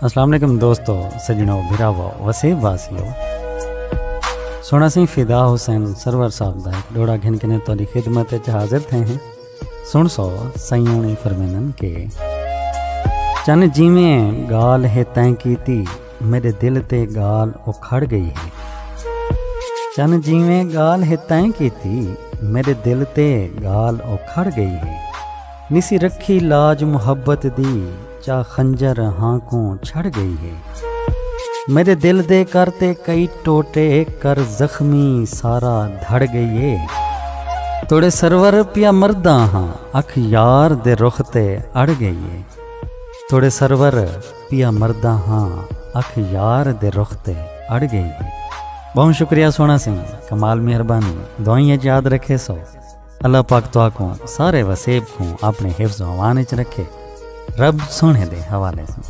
अस्सलाम वालेकुम दोस्तों, सजनों, भिरावो, वसीब वासियों। सोना सिंह फिदा हुसैन सरवर साहब दा डोड़ा घिन के तोरी खिदमत हाजिर थे हैं। सुन सो सयूणी फरमेनन के चन जिमें गाल है तैं कीती, मेरे दिल ते गाल उखड़ गई है। चन जिमें गाल है तैं कीती, मेरे दिल ते गाल उखड़ गई है। निसी रखी लाज मुहब्बत दी, चा खंजर हाँ को छड़ गई है। मेरे दिल दे करते कई टोटे, कर जख्मी सारा धड़ गई है। तोड़े सरवर पिया मर्दा हाँ, अख यार दे रुखते अड़ गई है। तोड़े सरवर पिया मर्दा हाँ, अख यार दे रुखते अड़ गई है। बहुत शुक्रिया सोना सिंह, कमाल मेहरबानी। दुआएं याद रखे सो अल्लाह पाक तो को सारे वसेब को अपने हिफ्ज़ व अमान च रखे। रब सोने दे हवाले से।